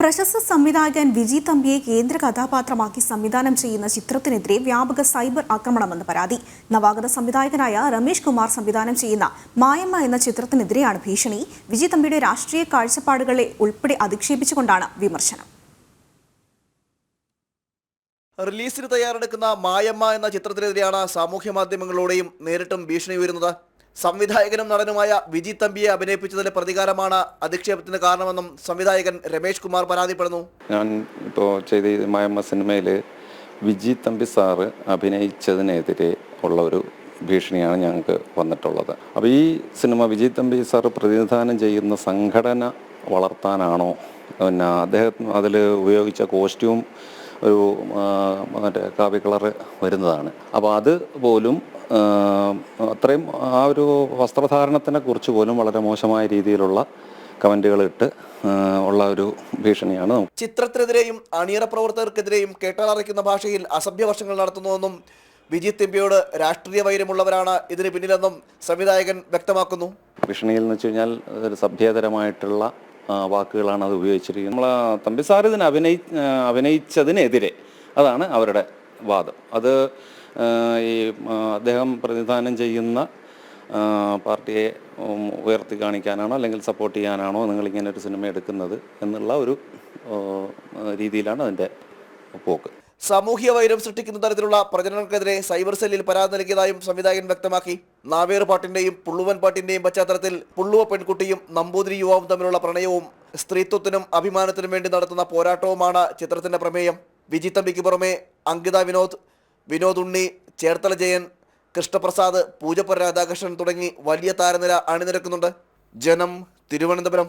പ്രശസ്ത സംവിധായകൻ വിജി തമ്പിയെ കേന്ദ്ര കഥാപാത്രമാക്കി സംവിധാനം ചെയ്യുന്ന ചിത്രത്തിനെതിരെ വ്യാപക സൈബർ ആക്രമണമെന്ന് പരാതി. നവാഗത സംവിധായകനായ രമേഷ് കുമാർ സംവിധാനം ചെയ്യുന്ന മായമ്മ എന്ന ചിത്രത്തിനെതിരെയാണ് ഭീഷണി. വിജി തമ്പിയുടെ രാഷ്ട്രീയ കാഴ്ചപ്പാടുകളെ ഉൾപ്പെടെ അധിക്ഷേപിച്ചുകൊണ്ടാണ് വിമർശനം. റിലീസിന് തയ്യാറെടുക്കുന്ന മായമ്മ എന്ന ചിത്രത്തിനെതിരെയാണ് സാമൂഹ്യ മാധ്യമങ്ങളിലൂടെയും നേരിട്ടും ഭീഷണി ഉയരുന്നത്. സംവിധായകനും നടനുമായ വിജി തമ്പിയെ അഭിനയിപ്പിച്ചതിന്റെ പ്രതികാരമാണ് അധിക്ഷേപത്തിന് കാരണമെന്നും സംവിധായകൻ രമേഷ് കുമാർ പരാതിപ്പെടുന്നു. ഞാൻ ഇപ്പോൾ ചെയ്ത മായമ്മ സിനിമയിൽ വിജി തമ്പി സാറ് അഭിനയിച്ചതിനെതിരെ ഉള്ള ഒരു ഭീഷണിയാണ് ഞങ്ങൾക്ക് വന്നിട്ടുള്ളത്. അപ്പോൾ ഈ സിനിമ വിജി തമ്പി സാറ് പ്രതിനിധാനം ചെയ്യുന്ന സംഘടന വളർത്താനാണോ, പിന്നെ അദ്ദേഹം അതിൽ ഉപയോഗിച്ച കോസ്റ്റ്യൂം ഒരു മറ്റേ കാവ്യ കളറ് വരുന്നതാണ്. അപ്പോൾ അത് പോലും അത്രയും ആ ഒരു വസ്ത്രധാരണത്തിനെ കുറിച്ച് പോലും വളരെ മോശമായ രീതിയിലുള്ള കമൻറ്റുകൾ ഇട്ട് ഉള്ള ഒരു ഭീഷണിയാണ്. ചിത്രത്തിനെതിരെയും അണിയറ പ്രവർത്തകർക്കെതിരെയും കേട്ടാലറിക്കുന്ന ഭാഷയിൽ അസഭ്യവർഷങ്ങൾ നടത്തുന്നുവെന്നും വിജി തമ്പിയോട് രാഷ്ട്രീയ വൈരമുള്ളവരാണ് ഇതിന് പിന്നിലെന്നും സംവിധായകൻ വ്യക്തമാക്കുന്നു. ഭീഷണിയിൽ എന്ന് വെച്ച് കഴിഞ്ഞാൽ ഒരു സഭ്യതരമായിട്ടുള്ള വാക്കുകളാണ് അത് ഉപയോഗിച്ചിരിക്കുന്നത്. നമ്മൾ തമ്പി സാർ ഇതിന് അഭിനയിച്ചതിനെതിരെ അതാണ് അവരുടെ വാദം. അത് ഈ അദ്ദേഹം പ്രതിനിധാനം ചെയ്യുന്ന പാർട്ടിയെ ഉയർത്തി കാണിക്കാനാണോ അല്ലെങ്കിൽ സപ്പോർട്ട് ചെയ്യാനാണോ നിങ്ങളിങ്ങനെ ഒരു സിനിമ എടുക്കുന്നത് എന്നുള്ള ഒരു രീതിയിലാണ് അതിൻ്റെ പോക്ക്. സാമൂഹ്യ വൈരം സൃഷ്ടിക്കുന്ന തരത്തിലുള്ള പ്രചരണങ്ങൾക്കെതിരെ സൈബർ സെല്ലിൽ പരാതി നൽകിയതായും സംവിധായകൻ വ്യക്തമാക്കി. നാവേർ പാട്ടിന്റെയും പുള്ളുവൻ പാട്ടിന്റെയും പശ്ചാത്തലത്തിൽ പുള്ളുവ പെൺകുട്ടിയും നമ്പൂതിരി യുവാവും തമ്മിലുള്ള പ്രണയവും സ്ത്രീത്വത്തിനും അഭിമാനത്തിനും വേണ്ടി നടത്തുന്ന പോരാട്ടവുമാണ് ചിത്രത്തിന്റെ പ്രമേയം. വിജി തമ്പിക്ക് പുറമെ അങ്കിത വിനോദ് ഉണ്ണി, ചേർത്തല ജയൻ, കൃഷ്ണപ്രസാദ്, പൂജപ്പുര രാധാകൃഷ്ണൻ തുടങ്ങി വലിയ താരനിര അണിനിരക്കുന്നുണ്ട്. ജനം, തിരുവനന്തപുരം.